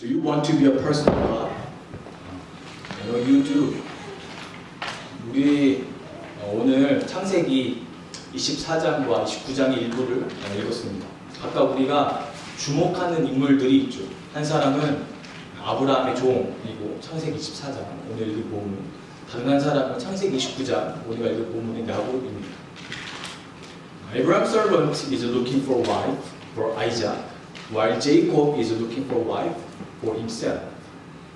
Do you want to be a person of God? I know you do. 우리 오늘 창세기 24장과 29장의 일부를 읽었습니다. 아까 우리가 주목하는 인물들이 있죠. 한 사람은 아브라함의 종이고 창세기 24장 오늘 읽을 본문, 다른 한 사람은 창세기 29장 우리가 읽을 본문의 야곱입니다. Abraham's servant is looking for a wife for Isaac, while Jacob is looking for a wife for himself.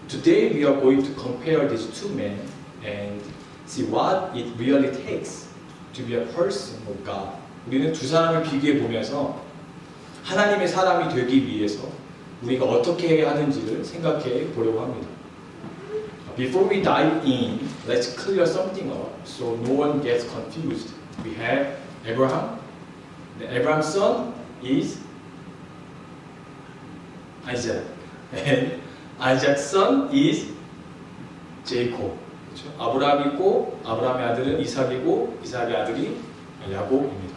Today we are going to compare these two men and see what it really takes to be a person of God. 우리는 두 사람을 비교해 보면서 하나님의 사람이 되기 위해서 우리가 어떻게 해야 하는지를 생각해 보려고 합니다. Before we dive in, let's clear something up so no one gets confused. We have Abraham. Abraham's son is Isaac. And Isaac's son is Jacob. 그렇죠? 아브라함이 있고 아브라함의 아들은 이삭이고 이삭의 아들이 야곱입니다.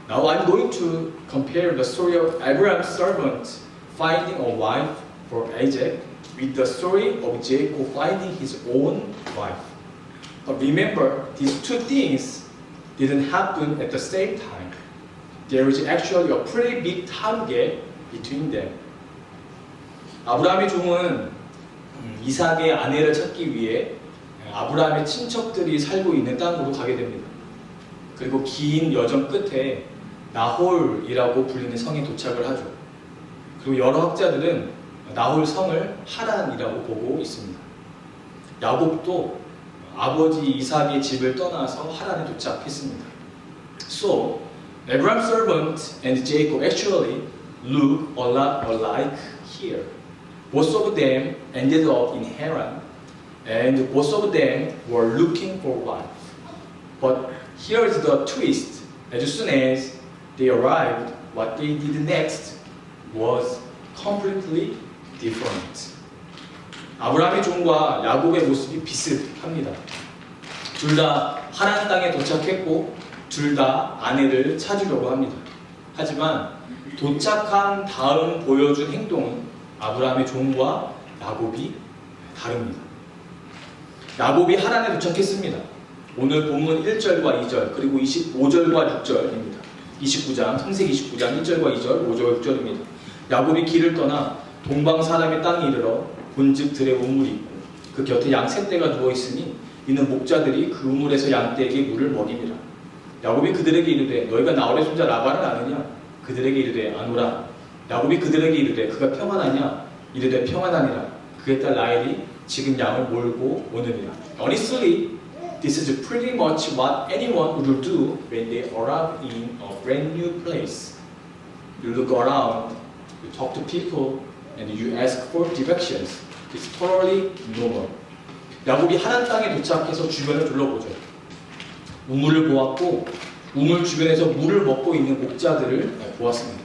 Now I'm going to compare the story of Abraham's servant finding a wife for Isaac with the story of Jacob finding his own wife. But remember, these two things didn't happen at the same time. There is actually a pretty big time gap between them. 아브라함의 종은 이삭의 아내를 찾기 위해 아브라함의 친척들이 살고 있는 땅으로 가게 됩니다. 그리고 긴 여정 끝에 나홀이라고 불리는 성에 도착을 하죠. 그리고 여러 학자들은 나홀 성을 하란이라고 보고 있습니다. 야곱도 아버지 이삭의 집을 떠나서 하란에 도착했습니다. So, Abraham's servant and Jacob actually look a lot alike here. Both of them ended up in Haran, and both of them were looking for a wife. But here is the twist. As soon as they arrived, what they did next was completely different. 아브라함의 종과 야곱의 모습이 비슷합니다. 둘 다 하란 땅에 도착했고 둘 다 아내를 찾으려고 합니다. 하지만 도착한 다음 보여준 행동은 아브라함의 종과 야곱이 다릅니다. 야곱이 하란에 도착했습니다. 오늘 본문 1절과 2절 그리고 25절과 6절입니다. 29장, 창세기 29장 1절과 2절, 5절, 6절입니다. 야곱이 길을 떠나 동방 사람의 땅에 이르러 본즉 들에 우물이 있고 그 곁에 양 세 떼가 누워 있으니 이는 목자들이 그 우물에서 양 떼에게 물을 먹이니라. 야곱이 그들에게 이르되 너희가 나홀의 손자 라반을 아느냐? 그들에게 이르되 아노라. 야곱이 그들에게 이르되 그가 평안하냐? 이르되 평안하니라. 그의 딸 라헬이 지금 양을 몰고 오느니라. Honestly, this is pretty much what anyone would do when they arrive in a brand new place. You look around, you talk to people, and you ask for directions. It's totally normal. 야곱이 하란 땅에 도착해서 주변을 둘러보죠. 우물을 보았고 우물 주변에서 물을 먹고 있는 목자들을 보았습니다.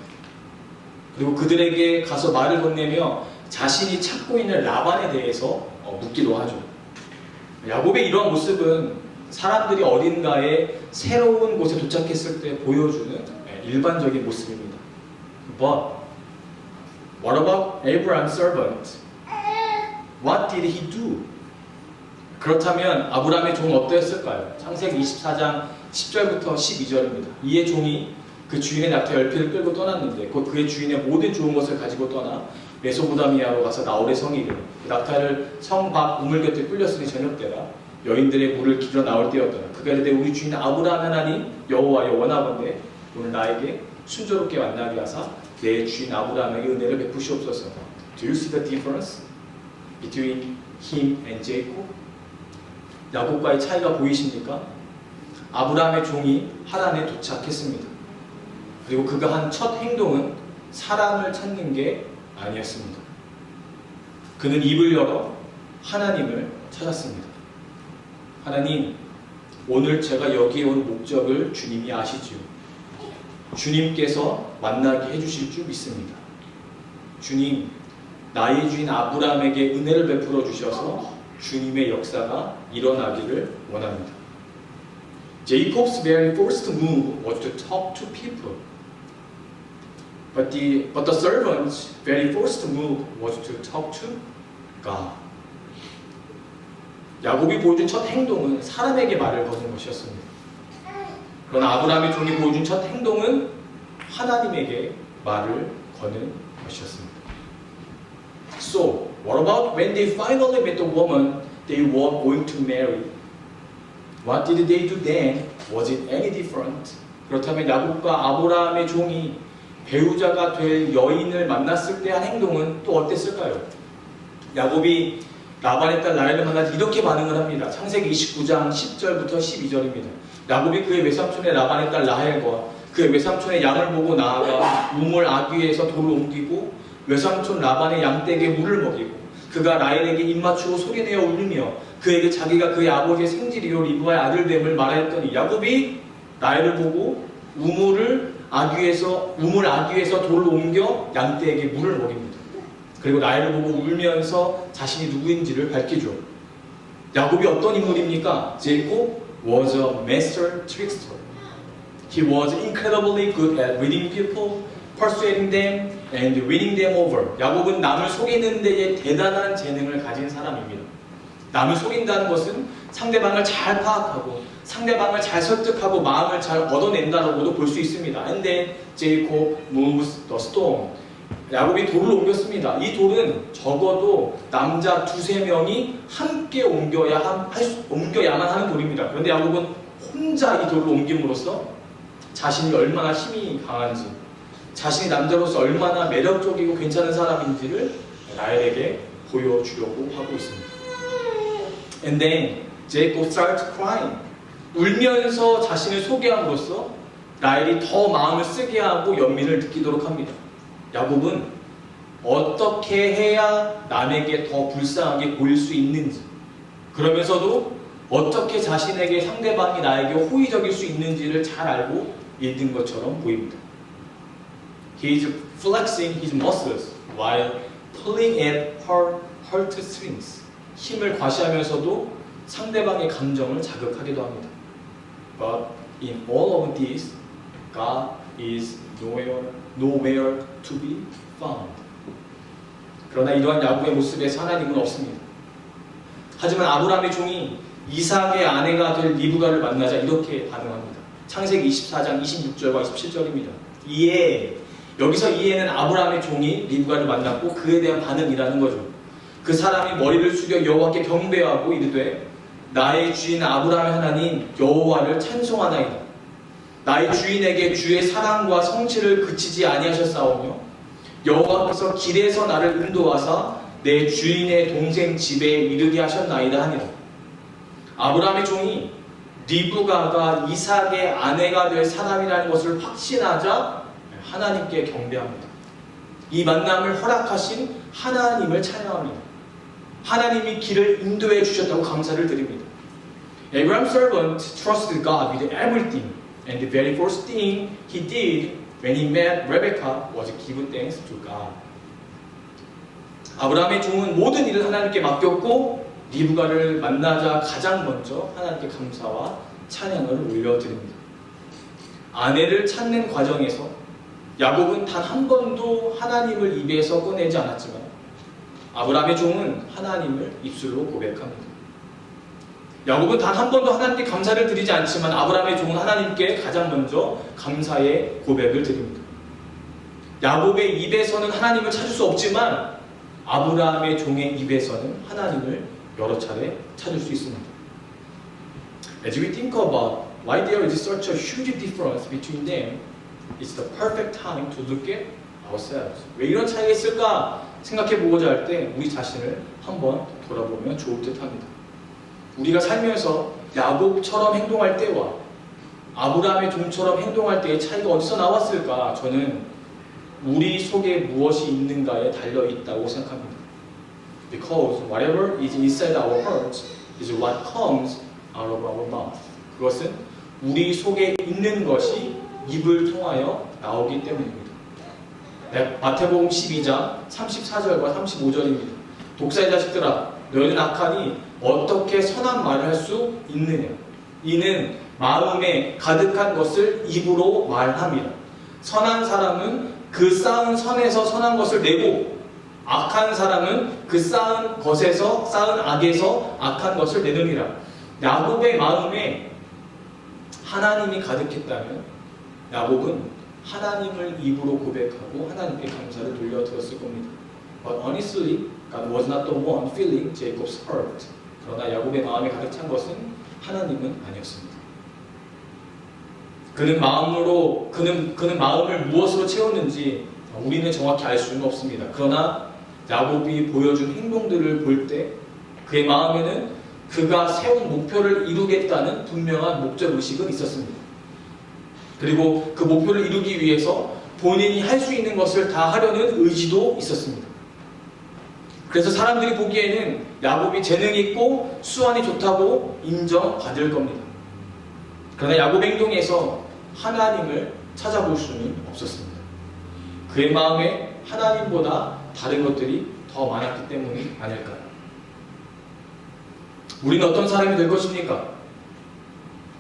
그리고 그들에게 가서 말을 건네며 자신이 찾고 있는 라반에 대해서 묻기도 하죠. 야곱의 이러한 모습은 사람들이 어딘가에 새로운 곳에 도착했을 때 보여주는 일반적인 모습입니다. But what about Abraham's servant? What did he do? 그렇다면 아브라함의 종은 어떠했을까요? 창세기 24장 10절부터 12절입니다. 이에 종이 그 주인의 낙타 10피를 끌고 떠났는데 곧 그의 주인의 모든 좋은 것을 가지고 떠나 메소포타미아로 가서 나홀의 성에 이르러 그 낙타를 성 밖 우물 곁에 끌렸으니 저녁 때라 여인들의 물을 길어 나올 때였더라. 그가 이르되 우리 주인 아브라함 하나님 여호와여 원하건대 오늘 나에게 순조롭게 만나게 하사 내 주인 아브라함에게 은혜를 베푸시옵소서. Do you see the difference between him and Jacob? 야곱과의 차이가 보이십니까? 아브라함의 종이 하란에 도착했습니다. 그리고 그가 한 첫 행동은 사람을 찾는 게 아니었습니다. 그는 입을 열어 하나님을 찾았습니다. 하나님, 오늘 제가 여기에 온 목적을 주님이 아시지요. 주님께서 만나게 해주실 줄 믿습니다. 주님, 나의 주인 아브라함에게 은혜를 베풀어 주셔서 주님의 역사가 일어나기를 원합니다. Jacob's very first move was to talk to people. But the servant's very first move was to talk to God. 야곱이 보여준 첫 행동은 사람에게 말을 거는 것이었습니다. 그러나 아브라함의 종이 보여준 첫 행동은 하나님에게 말을 거는 것이었습니다. So, what about when they finally met the woman they were going to marry? What did they do then? Was it any different? 그렇다면 야곱과 아브라함의 종이 배우자가 될 여인을 만났을 때 한 행동은 또 어땠을까요? 야곱이 라반의 딸 라헬을 만나서 이렇게 반응을 합니다. 창세기 29장 10절부터 12절입니다. 야곱이 그의 외삼촌의 라반의 딸 라헬과 그의 외삼촌의 양을 보고 나아가 우물 아귀에서 돌을 옮기고 외삼촌 라반의 양떼에게 물을 먹이고 그가 라헬에게 입맞추고 소리내어 울리며 그에게 자기가 그의 아버지의 생질이요 리브아의 아들됨을 말하였더니 야곱이 라헬을 보고 우물 아귀에서 돌을 옮겨 양떼에게 물을 먹입니다. 그리고 라헬을 보고 울면서 자신이 누구인지를 밝히죠. 야곱이 어떤 인물입니까? 제이콥 was a master trickster. He was incredibly good at reading people, persuading them, and winning them over. 야곱은 남을 속이는 데에 대단한 재능을 가진 사람입니다. 남을 속인다는 것은 상대방을 잘 파악하고 상대방을 잘 설득하고 마음을 잘 얻어낸다라고도 볼 수 있습니다. And then Jacob moves the stone. 야곱이 돌을 옮겼습니다. 이 돌은 적어도 남자 두세 명이 함께 옮겨야만 하는 돌입니다. 그런데 야곱은 혼자 이 돌을 옮김으로써 자신이 얼마나 힘이 강한지, 자신이 남자로서 얼마나 매력적이고 괜찮은 사람인지를 라헬에게 보여주려고 하고 있습니다. And then Jacob starts crying. 울면서 자신을 소개함으로써 라헬이 더 마음을 쓰게 하고 연민을 느끼도록 합니다. 야곱은 어떻게 해야 남에게 더 불쌍하게 보일 수 있는지, 그러면서도 어떻게 자신에게 상대방이 나에게 호의적일 수 있는지를 잘 알고 있는 것처럼 보입니다. He is flexing his muscles while pulling at her heartstrings. 힘을 과시하면서도 상대방의 감정을 자극하기도 합니다. But in all of this, God is nowhere to be found. 그러나 이러한 야곱의 모습에서 하나님은 없습니다. 하지만 아브라함의 종이 이삭의 아내가 될 리브가를 만나자 이렇게 반응합니다. 창세기 24장 26절과 27절입니다. 여기서 이해는 아브라함의 종이 리브가를 만났고 그에 대한 반응이라는 거죠. 그 사람이 머리를 숙여 여호와께 경배하고 이르되 나의 주인 아브라함의 하나님 여호와를 찬송하나이다. 나의 주인에게 주의 사랑과 성실을 그치지 아니하셨사오며 여호와께서 길에서 나를 인도하사 내 주인의 동생 집에 이르게 하셨나이다 하니라. 아브라함의 종이 리브가가 이삭의 아내가 될 사람이라는 것을 확신하자 하나님께 경배합니다. 이 만남을 허락하신 하나님을 찬양합니다. 하나님이 길을 인도해 주셨다고 감사를 드립니다. Abraham's servant trusted God with everything, and the very first thing he did when he met Rebecca was give thanks to God. 아브라함의 종은 모든 일을 하나님께 맡겼고 리브가를 만나자 가장 먼저 하나님께 감사와 찬양을 올려드립니다. 아내를 찾는 과정에서 야곱은 단 한 번도 하나님을 입에서 꺼내지 않았지만 아브라함의 종은 하나님을 입술로 고백합니다. 야곱은 단 한 번도 하나님께 감사를 드리지 않지만 아브라함의 종은 하나님께 가장 먼저 감사의 고백을 드립니다. 야곱의 입에서는 하나님을 찾을 수 없지만 아브라함의 종의 입에서는 하나님을 여러 차례 찾을 수 있습니다. As we think about why there is such a huge difference between them, it's the perfect time to look at ourselves. 왜 이런 차이가 있을까 생각해 보고자 할 때 우리 자신을 한번 돌아보면 좋을 듯합니다. 우리가 살면서 야곱처럼 행동할 때와 아브라함의 종처럼 행동할 때의 차이가 어디서 나왔을까? 저는 우리 속에 무엇이 있는가에 달려 있다고 생각합니다. Because whatever is inside our hearts is what comes out of our mouth. 그것은 우리 속에 있는 것이 입을 통하여 나오기 때문입니다. 마태복음 12장 34절과 35절입니다. 독사의 자식들아, 너희는 악하니 어떻게 선한 말을 할 수 있느냐? 이는 마음에 가득한 것을 입으로 말함이라. 선한 사람은 그 쌓은 선에서 선한 것을 내고 악한 사람은 그 쌓은 것에서 쌓은 악에서 악한 것을 내느니라. 야곱의 마음에 하나님이 가득했다면 야곱은 하나님을 입으로 고백하고 하나님께 감사를 돌려드렸을 겁니다. But honestly, God was not the one filling Jacob's heart. 그러나 야곱의 마음에 가득 찬 것은 하나님은 아니었습니다. 그는 마음을 무엇으로 채웠는지 우리는 정확히 알 수는 없습니다. 그러나 야곱이 보여준 행동들을 볼 때 그의 마음에는 그가 세운 목표를 이루겠다는 분명한 목적 의식은 있었습니다. 그리고 그 목표를 이루기 위해서 본인이 할 수 있는 것을 다 하려는 의지도 있었습니다. 그래서 사람들이 보기에는 야곱이 재능 있고 수완이 좋다고 인정받을 겁니다. 그러나 야곱의 행동에서 하나님을 찾아볼 수는 없었습니다. 그의 마음에 하나님보다 다른 것들이 더 많았기 때문이 아닐까요? 우리는 어떤 사람이 될 것입니까?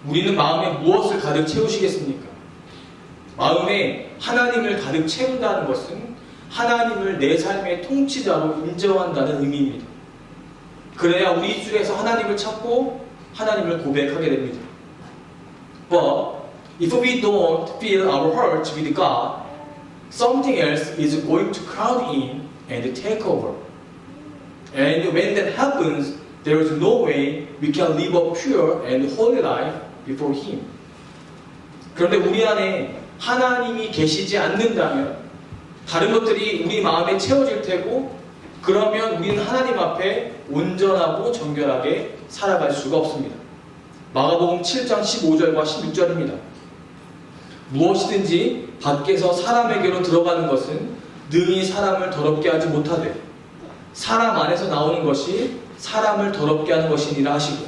우리는 마음에 무엇을 가득 채우시겠습니까? 마음에 하나님을 가득 채운다는 것은 하나님을 내 삶의 통치자로 인정한다는 의미입니다. 그래야 우리 입술에서 하나님을 찾고 하나님을 고백하게 됩니다. But if we don't fill our hearts with God, something else is going to crowd in and take over. And when that happens, there is no way we can live a pure and holy life before Him. 그런데 우리 안에 하나님이 계시지 않는다면 다른 것들이 우리 마음에 채워질 테고 그러면 우리는 하나님 앞에 온전하고 정결하게 살아갈 수가 없습니다. 마가복음 7장 15절과 16절입니다. 무엇이든지 밖에서 사람에게로 들어가는 것은 능히 사람을 더럽게 하지 못하되 사람 안에서 나오는 것이 사람을 더럽게 하는 것이니라 하시고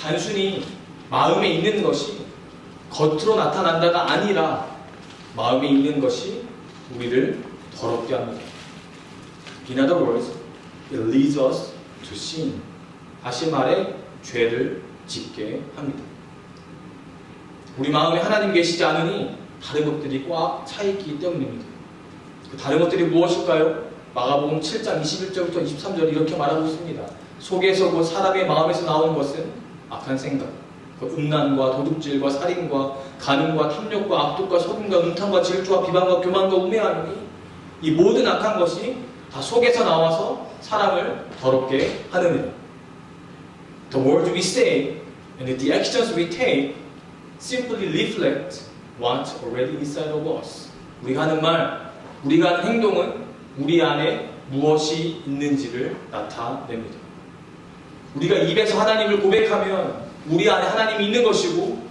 단순히 마음에 있는 것이 겉으로 나타난다가 아니라 마음에 있는 것이 우리를 더럽게 합니다. In other words, it leads us to sin. 다시 말해 죄를 짓게 합니다. 우리 마음에 하나님 계시지 않으니 다른 것들이 꽉 차 있기 때문입니다. 그 다른 것들이 무엇일까요? 마가복음 7장 21절부터 23절 이렇게 말하고 있습니다. 속에서 곧 사람의 마음에서 나오는 것은 악한 생각, 음란과 도둑질과 살인과 간음과 탐욕과 악독과 속임과 음탕과 질투와 비방과 교만과 우매함이니 이 모든 악한 것이 다 속에서 나와서 사람을 더럽게 하느니라. The words we say and the actions we take simply reflect what's already inside of us. 우리가 하는 말, 우리가 하는 행동은 우리 안에 무엇이 있는지를 나타냅니다. 우리가 입에서 하나님을 고백하면 우리 안에 하나님이 있는 것이고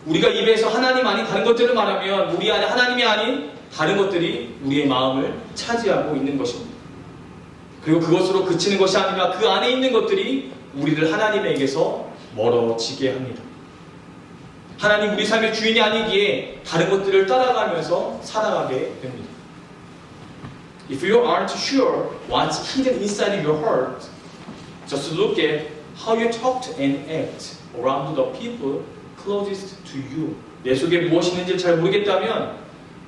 우리가 입에서 하나님 아닌 다른 것들을 말하면 우리 안에 하나님이 아닌 다른 것들이 우리의 마음을 차지하고 있는 것입니다. 그리고 그것으로 그치는 것이 아니라 그 안에 있는 것들이 우리를 하나님에게서 멀어지게 합니다. 하나님 우리 삶의 주인이 아니기에 다른 것들을 따라가면서 살아가게 됩니다. If you aren't sure what's hidden inside your heart, just look at how you talk and act around the people closest to you. 내 속에 무엇이 있는지 잘 모르겠다면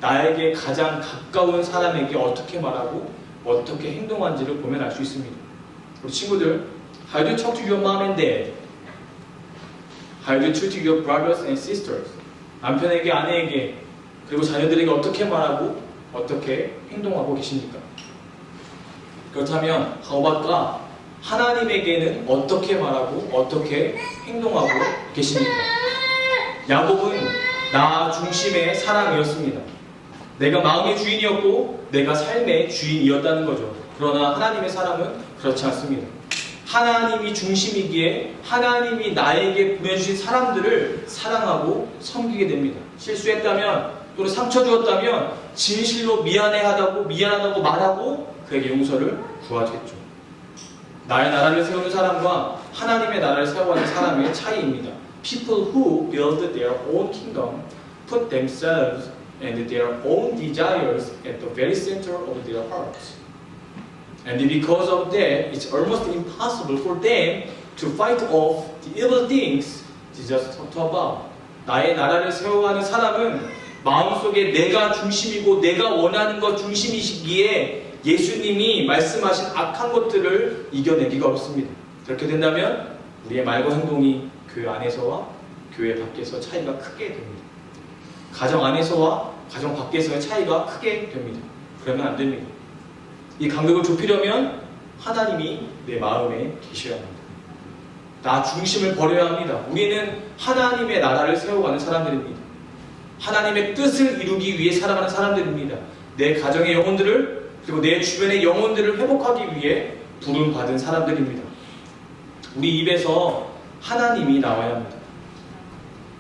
나에게 가장 가까운 사람에게 어떻게 말하고 어떻게 행동한지를 보면 알 수 있습니다. 우리 친구들, how do you talk to your mom and dad? How do you treat your brothers and sisters? 남편에게, 아내에게, 그리고 자녀들에게 어떻게 말하고 어떻게 행동하고 계십니까? 그렇다면 how about God? 하나님에게는 어떻게 말하고 어떻게 행동하고 계십니까? 야곱은 나 중심의 사람이었습니다. 내가 마음의 주인이었고 내가 삶의 주인이었다는 거죠. 그러나 하나님의 사람은 그렇지 않습니다. 하나님이 중심이기에 하나님이 나에게 보내주신 사람들을 사랑하고 섬기게 됩니다. 실수했다면 또는 상처 주었다면 진실로 미안하다고 말하고 그에게 용서를 구하겠죠. 나의 나라를 세우는 사람과 하나님의 나라를 세워가는 사람의 차이입니다. People who build their own kingdom put themselves and their own desires at the very center of their hearts. And because of that, it's almost impossible for them to fight off the evil things Jesus talked about. 나의 나라를 세워가는 사람은 마음속에 내가 중심이고 내가 원하는 것 중심이시기에 예수님이 말씀하신 악한 것들을 이겨내기가 어렵습니다. 그렇게 된다면 우리의 말과 행동이 교회 안에서와 교회 밖에서 차이가 크게 됩니다. 가정 안에서와 가정 밖에서의 차이가 크게 됩니다. 그러면 안 됩니다. 이 간격을 좁히려면 하나님이 내 마음에 계셔야 합니다. 나 중심을 버려야 합니다. 우리는 하나님의 나라를 세워가는 사람들입니다. 하나님의 뜻을 이루기 위해 살아가는 사람들입니다. 내 가정의 영혼들을 그리고 내 주변의 영혼들을 회복하기 위해 부름받은 사람들입니다. 우리 입에서 하나님이 나와야 합니다.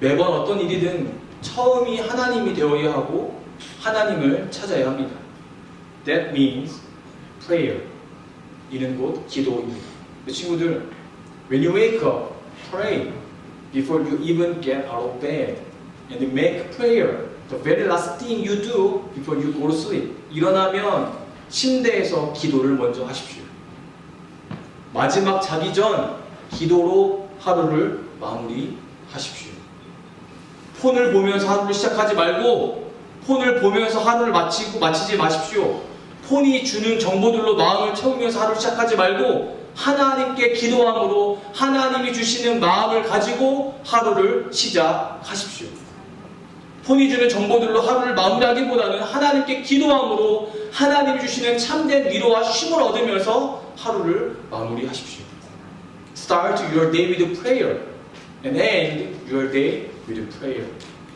매번 어떤 일이든 처음이 하나님이 되어야 하고 하나님을 찾아야 합니다. That means prayer. 이는 곧 기도입니다. 친구들, when you wake up, pray before you even get out of bed. And make prayer the very last thing you do before you go to sleep. 일어나면 침대에서 기도를 먼저 하십시오. 마지막 자기 전 기도로 하루를 마무리하십시오. 폰을 보면서 하루를 시작하지 말고 폰을 보면서 하루를 마치지 마십시오. 폰이 주는 정보들로 마음을 채우면서 하루를 시작하지 말고 하나님께 기도함으로 하나님이 주시는 마음을 가지고 하루를 시작하십시오. 폰이 주는 정보들로 하루를 마무리하기보다는 하나님께 기도함으로 하나님이 주시는 참된 위로와 쉼을 얻으면서 하루를 마무리하십시오. Start your day with prayer and end your day with prayer.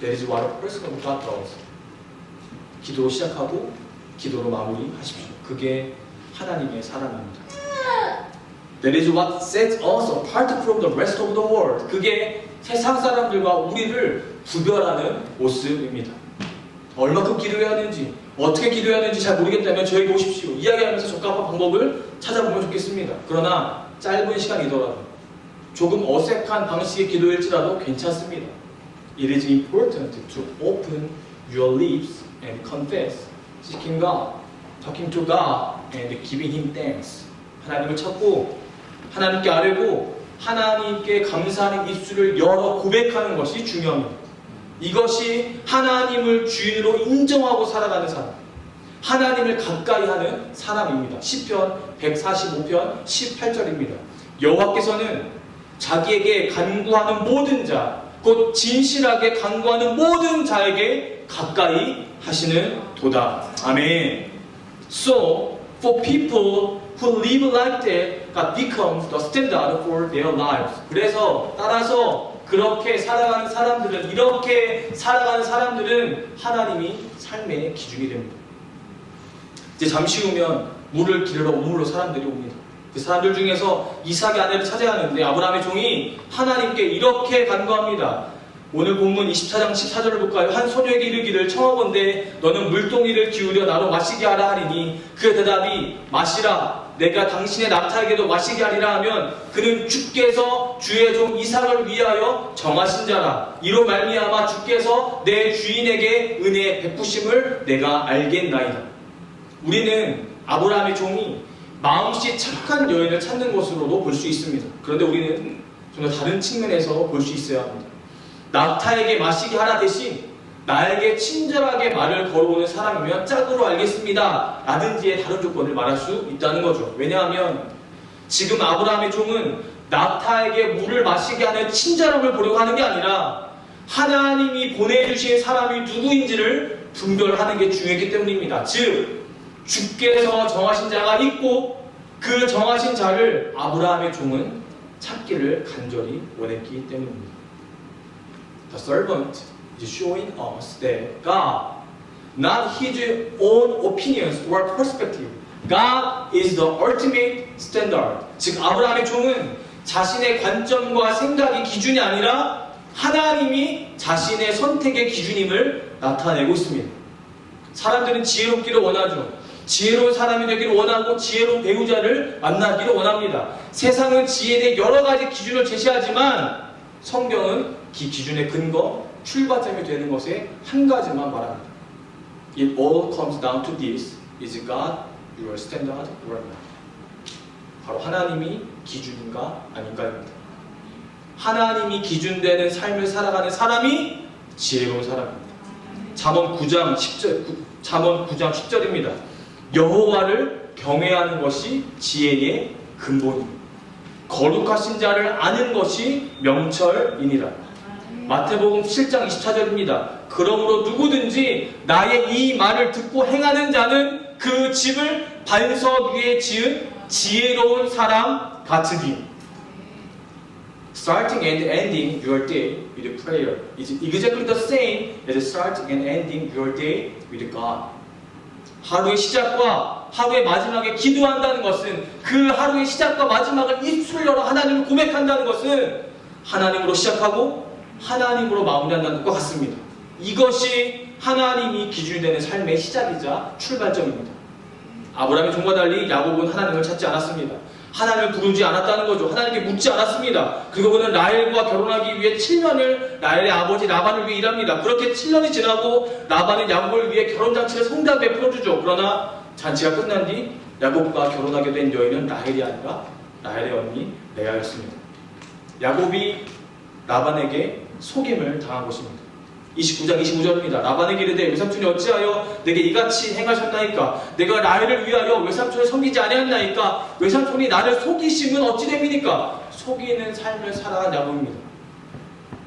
That is what a person of God does. 기도로 시작하고 기도로 마무리하십시오. 그게 하나님의 사랑입니다. That is what sets us apart from the rest of the world. 그게 세상 사람들과 우리를 구별하는 모습입니다. 얼마큼 기도해야 하는지, 어떻게 기도해야 하는지 잘 모르겠다면 저에게 오십시오. 이야기하면서 적합한 방법을 찾아보면 좋겠습니다. 그러나 짧은 시간이더라도 조금 어색한 방식의 기도일지라도 괜찮습니다. It is important to open your lips and confess, seeking God, talking to God, and giving Him thanks. 하나님을 찾고 하나님께 아뢰고 하나님께 감사하는 입술을 열어 고백하는 것이 중요합니다. 이것이 하나님을 주인으로 인정하고 살아가는 사람, 하나님을 가까이 하는 사람입니다. 시편 145편 18절입니다. 여호와께서는 자기에게 간구하는 모든 자, 곧 진실하게 간구하는 모든 자에게 가까이 하시는 도다. 아멘. So, for people who live like that, God becomes the standard for their lives. 그래서 따라서 그렇게 살아가는 사람들은, 이렇게 살아가는 사람들은 하나님이 삶의 기준이 됩니다. 이제 잠시 후면 물을 기르러 우물로 사람들이 옵니다. 그 사람들 중에서 이삭의 아내를 찾아야 하는데 아브라함의 종이 하나님께 이렇게 간구합니다. 오늘 본문 24장 14절을 볼까요? 한 소녀에게 이르기를 청하건대 너는 물동이를 기울여 나로 마시게 하라 하리니 그의 대답이 마시라 내가 당신의 낙타에게도 마시게 하리라 하면 그는 주께서 주의 종 이삭을 위하여 정하신 자라. 이로 말미암아 주께서 내 주인에게 은혜 베푸심을 내가 알겠나이다. 우리는 아브라함의 종이 마음씨 착한 여인을 찾는 것으로도 볼 수 있습니다. 그런데 우리는 좀 더 다른 측면에서 볼 수 있어야 합니다. 낙타에게 마시게 하라 대신 나에게 친절하게 말을 걸어오는 사람이면 짝으로 알겠습니다 라든지의 다른 조건을 말할 수 있다는 거죠. 왜냐하면 지금 아브라함의 종은 낙타에게 물을 마시게 하는 친절함을 보려고 하는 게 아니라 하나님이 보내주신 사람이 누구인지를 분별하는 게 중요했기 때문입니다. 즉 주께서 정하신 자가 있고 그 정하신 자를 아브라함의 종은 찾기를 간절히 원했기 때문입니다. The servant is showing us that God, not his own opinions or perspective, God is the ultimate standard. 즉 아브라함의 종은 자신의 관점과 생각이 기준이 아니라 하나님이 자신의 선택의 기준임을 나타내고 있습니다. 사람들은 지혜롭기를 원하죠. 지혜로운 사람이 되기를 원하고 지혜로운 배우자를 만나기를 원합니다. 세상은 지혜에 대해 여러 가지 기준을 제시하지만 성경은 그 기준의 근거, 출발점이 되는 것에 한 가지만 말합니다. It all comes down to this. Is God your standard or not? 바로 하나님이 기준인가 아닌가입니다. 하나님이 기준되는 삶을 살아가는 사람이 지혜로운 사람입니다. 잠언 9장 10절입니다. 여호와를 경외하는 것이 지혜의 근본입니다. 거룩하신 자를 아는 것이 명철이니라. 마태복음 7장 24절입니다. 그러므로 누구든지 나의 이 말을 듣고 행하는 자는 그 집을 반석 위에 지은 지혜로운 사람 같으니. Starting and ending your day with prayer is exactly the same as starting and ending your day with God. 하루의 시작과 하루의 마지막에 기도한다는 것은, 그 하루의 시작과 마지막을 입술을 열어 하나님을 고백한다는 것은 하나님으로 시작하고 하나님으로 마무리한다는 것과 같습니다. 이것이 하나님이 기준이 되는 삶의 시작이자 출발점입니다. 아브라함의 종과 달리 야곱은 하나님을 찾지 않았습니다. 하나님을 부르지 않았다는 거죠. 하나님께 묻지 않았습니다. 그리고 그는 라헬과 결혼하기 위해 7년을 라헬의 아버지 라반을 위해 일합니다. 그렇게 7년이 지나고 라반은 야곱을 위해 결혼잔치를 성대하게 베풀어주죠. 그러나 잔치가 끝난 뒤 야곱과 결혼하게 된 여인은 라헬이 아니라 라헬의 언니 레아였습니다. 야곱이 라반에게 속임을 당한 것입니다. 29장 25절입니다. 라반에게 이르되 외삼촌이 어찌하여 내게 이같이 행하셨나이까? 내가 라헬을 위하여 외삼촌을 섬기지 아니하였나이까? 외삼촌이 나를 속이심은 어찌 됨이니까? 속이는 삶을 살아간 야곱입니다.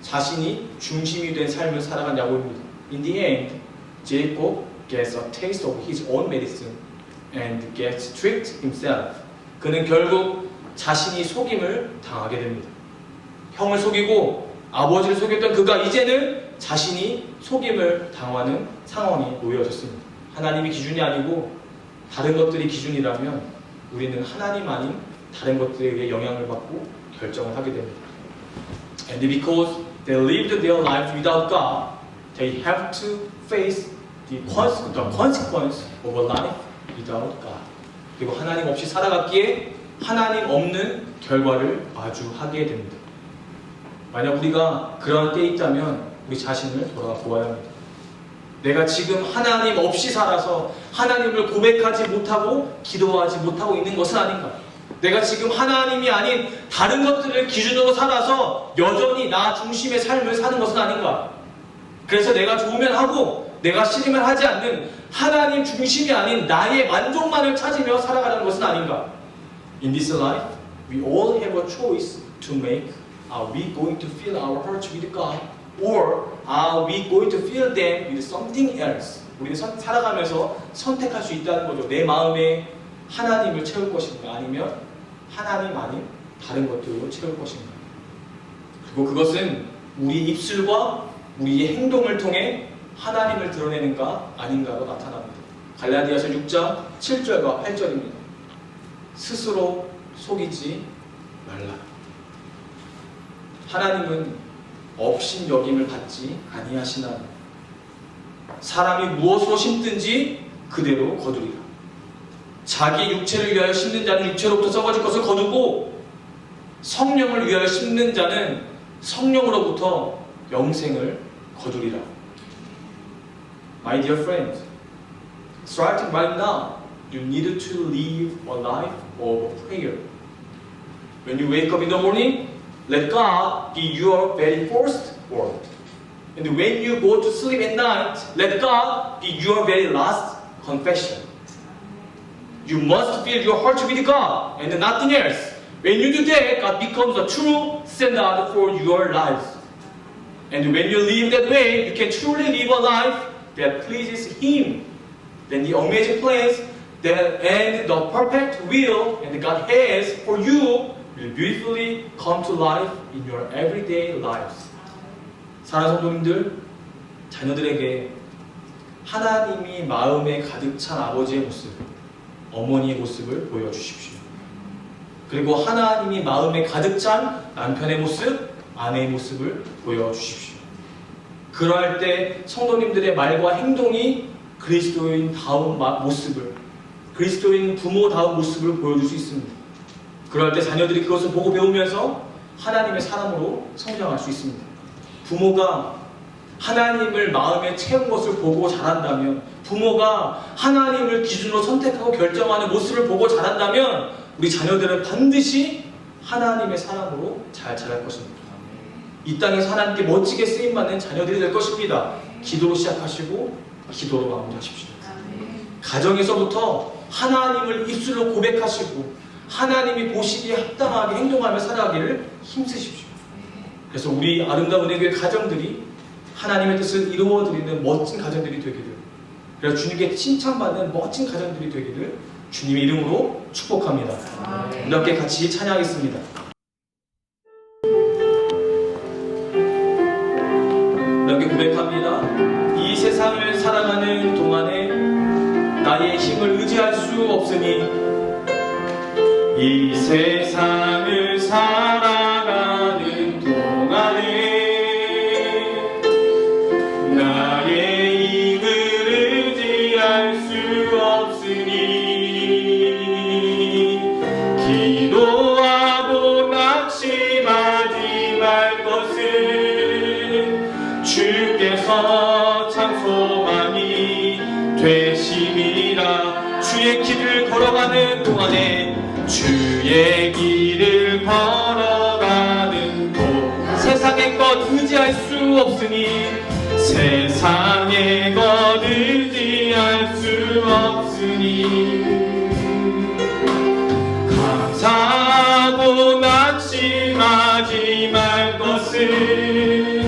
자신이 중심이 된 삶을 살아간 야곱입니다. In the end, Jacob gets a taste of his own medicine and gets tricked himself. 그는 결국 자신이 속임을 당하게 됩니다. 형을 속이고 아버지를 속였던 그가 이제는 자신이 속임을 당하는 상황이 놓여졌습니다. 하나님이 기준이 아니고 다른 것들이 기준이라면 우리는 하나님 아닌 다른 것들에 의해 영향을 받고 결정을 하게 됩니다. And because they lived their lives without God, they have to face the consequence of a life without God. 그리고 하나님 없이 살아갔기에 하나님 없는 결과를 마주하게 됩니다. 만약 우리가 그런 때에 있다면 우리 자신을 돌아가 보아야 합니다. 내가 지금 하나님 없이 살아서 하나님을 고백하지 못하고 기도하지 못하고 있는 것은 아닌가? 내가 지금 하나님이 아닌 다른 것들을 기준으로 살아서 여전히 나 중심의 삶을 사는 것은 아닌가? 그래서 내가 좋으면 하고 내가 싫으면 하지 않는 하나님 중심이 아닌 나의 만족만을 찾으며 살아가는 것은 아닌가? In this life, we all have a choice to make. Are we going to fill our hearts with God? Or are we going to fill them with something else? 우리는 살아가면서 선택할 수 있다는 거죠. 내 마음에 하나님을 채울 것인가, 아니면 하나님 아닌 다른 것들로 채울 것인가. 그리고 그것은 우리 입술과 우리의 행동을 통해 하나님을 드러내는가 아닌가로 나타납니다. 갈라디아서 6장 7절과 8절입니다. 스스로 속이지 말라. 하나님은 업신여김을 받지 아니하시나니 사람이 무엇으로 심든지 그대로 거두리라. 자기 육체를 위하여 심는 자는 육체로부터 썩어질 것을 거두고 성령을 위하여 심는 자는 성령으로부터 영생을 거두리라. My dear friends, starting right now, you need to live a life of prayer. When you wake up in the morning, let God be your very first word. And when you go to sleep at night, let God be your very last confession. You must fill your heart with God and nothing else. When you do that, God becomes a true standard for your lives. And when you live that way, you can truly live a life that pleases Him. Then the amazing plans and the perfect will that God has for you will beautifully come to life in your everyday lives. 사랑하는 성도님들, 자녀들에게 하나님이 마음에 가득 찬 아버지의 모습, 어머니의 모습을 보여주십시오. 그리고 하나님이 마음에 가득 찬 남편의 모습, 아내의 모습을 보여주십시오. 그러할 때 성도님들의 말과 행동이 그리스도인다운 모습을, 그리스도인 부모다운 모습을 보여줄 수 있습니다. 그럴 때 자녀들이 그것을 보고 배우면서 하나님의 사람으로 성장할 수 있습니다. 부모가 하나님을 마음에 채운 것을 보고 자란다면, 부모가 하나님을 기준으로 선택하고 결정하는 모습을 보고 자란다면 우리 자녀들은 반드시 하나님의 사람으로 잘 자랄 것입니다. 이 땅에서 하나님께 멋지게 쓰임받는 자녀들이 될 것입니다. 기도로 시작하시고 기도로 마무리하십시오. 가정에서부터 하나님을 입술로 고백하시고 하나님이 보시기에 합당하게 행동하며 살아가기를 힘쓰십시오. 그래서 우리 아름다운 은혜교회 가정들이 하나님의 뜻을 이루어드리는 멋진 가정들이 되기를, 그래서 주님께 칭찬받는 멋진 가정들이 되기를 주님의 이름으로 축복합니다. 우리 함께 같이 찬양하겠습니다. 이렇게 고백합니다. 이 세상을 살아가는 동안에 나의 힘을 의지할 수 없으니, 이 세상을 살아가는 동안에 나의 힘을 의지할 수 없으니, 기도하고 낙심하지 말 것은 주께서 참 소망이 되심이라. 주의 길을 걸어가는 동안에, 주의 길을 걸어가는 동안 세상의 것 의지할 수 없으니, 세상의 것 의지할 수 없으니, 감사하고 낙심하지 말 것은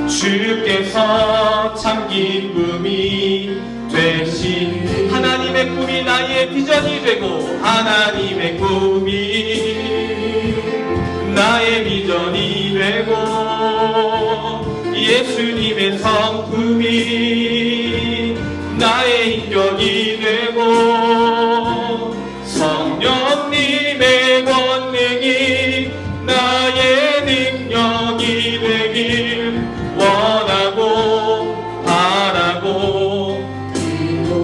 주께서 참 기쁨이 되신, 하나님의 꿈이 나의 비전이 되고, 하나님의 꿈이 나의 비전이 되고, 예수님의 성품이 나의 인격이 되고, 성령님의 권능이 나의 능력이 되길 원하고 바라고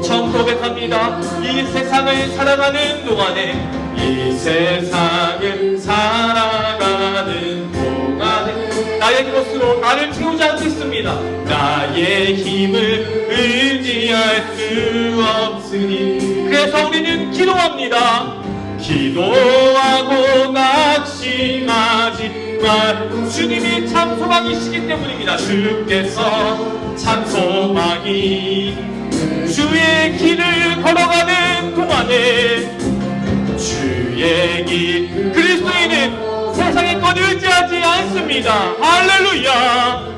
처음 고백합니다. 이 세상을 살아가는 동안에, 이 세상을 살아가는 동안에 나의 것으로 나를 채우지 않겠습니다. 나의 힘을 의지할 수 없으니, 그래서 우리는 기도합니다. 기도하고 낙심하지 말, 주님이 참 소망이시기 때문입니다. 주께서 참 소망이, 주의 길을 걸어가는 동안에, 주의 길, 그리스도인은 세상의 것 의지하지 않습니다. 할렐루야.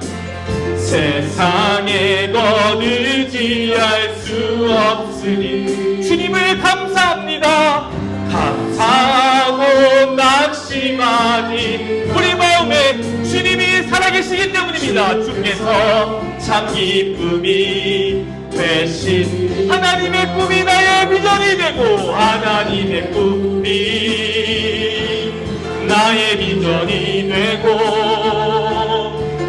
세상의 것 의지할 수 없으니 주님을 감사합니다. 감사하고 낙심하지, 우리 마음에 주님이 살아계시기 때문입니다. 주께서 참 기쁨이 되신, 하나님의 꿈이 나의 비전이 되고, 하나님의 꿈이 나의 비전이 되고,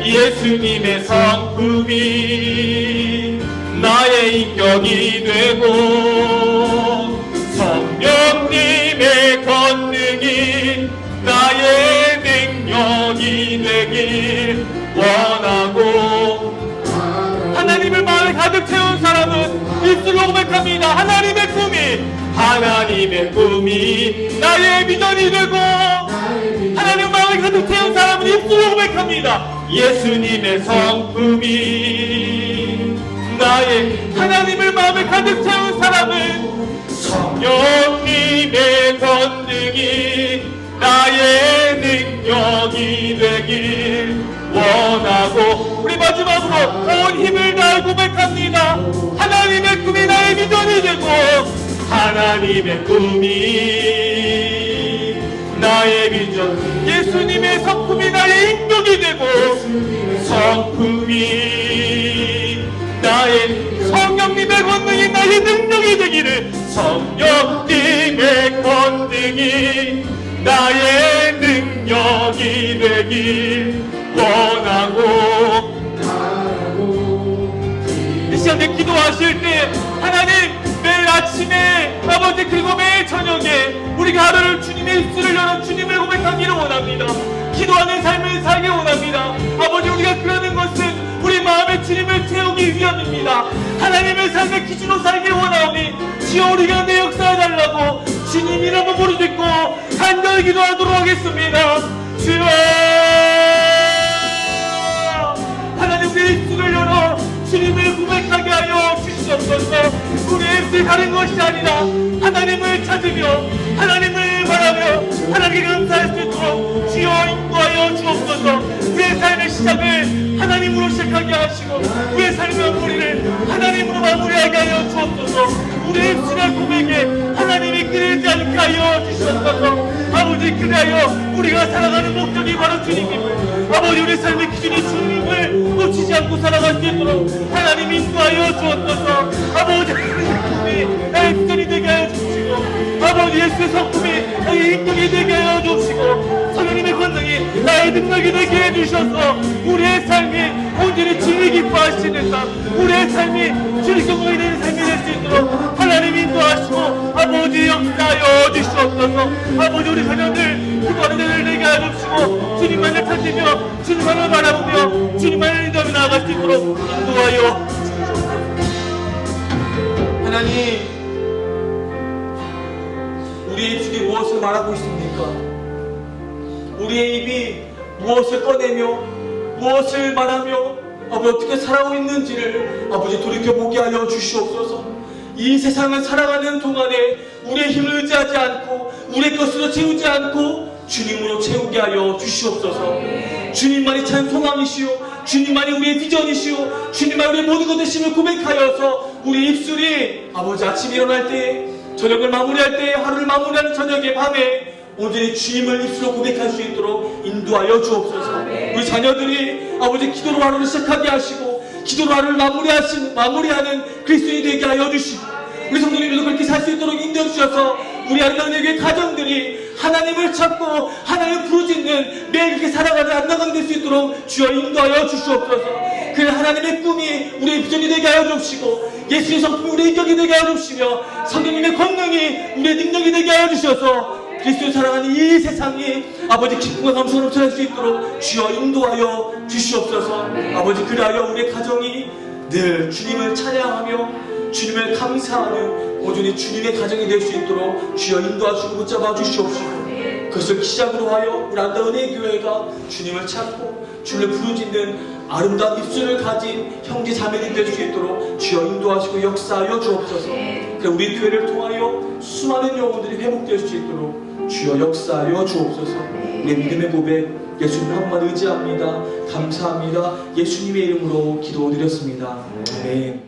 예수님의 성품이 나의 인격이 되고, 성령님의 권능이 나의 능력이 되길 원하고, 하나님을 마음에 가득 채운 사람은 입술로 고백합니다. 하나님의 꿈이 나의 비전이 되고, 하나님 마음에 가득 채운 사람은 입술로 고백합니다. 예수님의 성품이 나의, 하나님을 마음에 가득 채운 사람은 성령님의 권능이 나의 능력이 되길 원하고, 우리 마지막으로 온 힘을 다해 고백합니다. 하나님의 꿈이 나의 비전이 되고, 하나님의 꿈이 나의 비전, 예수님의 성품이 나의 인격이 되고, 성품이 나의, 성령님의 권능이 나의 능력이 되기를, 성령님의 권능이 나의 능력이 되길 원하고. 이 시간에 기도하실 때, 하나님 매일 아침에, 아버지, 그리고 매일 저녁에 우리가 하루를 주님의 입술을 열어 주님을 고백하기를 원합니다. 기도하는 삶을 살기 원합니다. 아버지, 우리가 그러는 것은 우리 마음에 주님을 채우기 위함입니다. 하나님의 삶의 기준으로 살기 원하오니 주여 우리 가운데 역사해달라고 주님 이름을 부르짖고 간절히 기도하도록 하겠습니다. 주여, 하나님 우리의 입술을 열어 주님을 고백하게 하여 주시옵소서. 우리의 뜻이 다른 것이 아니라 하나님을 찾으며 하나님을 바라며 하나님께 감사할 수 있도록 주여 인도하여 주옵소서. 우리의 삶의 시작을 하나님으로 시작하게 하시고 우리의 삶의 마무리를 하나님으로 마무리하게 하여 주옵소서. 우리의 입술의 고백에 하나님이 끊이지 않게 하여 주시옵소서. 아버지, 그리하여 우리가 살아가는 목적이 바로 주님임을, 아버지 우리 삶의 기준이 주님을 놓치지 않고 살아갈 수 있도록 하나님 인도하여 주옵소서. 아버지, 성품이 나의 비전이 되게 하여 주시고, 아버지 예수의 성품이 나의 인격이 되게 하여 주시고, 성령님의 권능이 나의 능력이 되게 해주셔서 우리의 삶이 온전히 주를 기뻐하시는 삶, 우리의 삶이 주를 경험이 되는 삶이 될 수 있도록 하나님 인도하시고 아버지 역사하여 주시옵소서. 아버지 우리 자녀들 기도하는 자를 되게 하여 주시고 주님만을 찾으며 주님만을 바라보며 주님만을 인도하며 나아갈 수 있도록 인도하여 주시옵소서. 하나님, 우리의 입술이 무엇을 말하고 있습니까? 우리의 입이 무엇을 꺼내며 무엇을 말하며 아버지 어떻게 살아가고 있는지를 아버지 돌이켜보게 하여 주시옵소서. 이 세상을 살아가는 동안에 우리의 힘을 의지하지 않고 우리의 것으로 채우지 않고 주님으로 채우게 하여 주시옵소서. 주님만이 참 소망이시오, 주님만이 우리의 비전이시오, 주님만이 우리의 모든 것 되심을 고백하여서 우리 입술이 아버지 아침 일어날 때, 저녁을 마무리할 때, 하루를 마무리하는 저녁에, 밤에 온전히 주님을 입술로 고백할 수 있도록 인도하여 주옵소서. 우리 자녀들이 아버지 기도로 하루를 시작하게 하시고 기도로 하루를 마무리하는 그리스도인이 되게 하여 주시고 우리 성도님들도 그렇게 살 수 있도록 인도해 주셔서 우리 아름다운 예교회 가정들이 하나님을 찾고 하나님을 부르짖는 매일 그렇게 살아가는 아름다운 될 수 있도록 주여 인도하여 주시옵소서. 그 하나님의 꿈이 우리의 비전이 되게 하여 주시고 예수의 성품이 우리의 인격이 되게 하여 주시며 성령님의 권능이 우리의 능력이 되게 하여 주셔서 그리스도를 사랑하는 이 세상이 아버지 기쁨과 감사로 넘쳐날 수 있도록 주여 인도하여 주시옵소서. 아버지, 그리하여 우리의 가정이 늘 주님을 찬양하며 주님을 감사하는 온전히 주님의 가정이 될 수 있도록 주여 인도하시고 붙잡아 주시옵시고 그것을 시작으로 하여 우리 아름다운 은혜의 교회가 주님을 찾고 주님을 부르짖는 아름다운 입술을 가진 형제 자매들이 될 수 있도록 주여 인도하시고 역사하여 주옵소서. 그리고 우리 교회를 통하여 수많은 영혼들이 회복될 수 있도록 주여 역사하여 주옵소서. 우리의 믿음의 고백 예수님 한 번 의지합니다. 감사합니다. 예수님의 이름으로 기도드렸습니다. 아멘.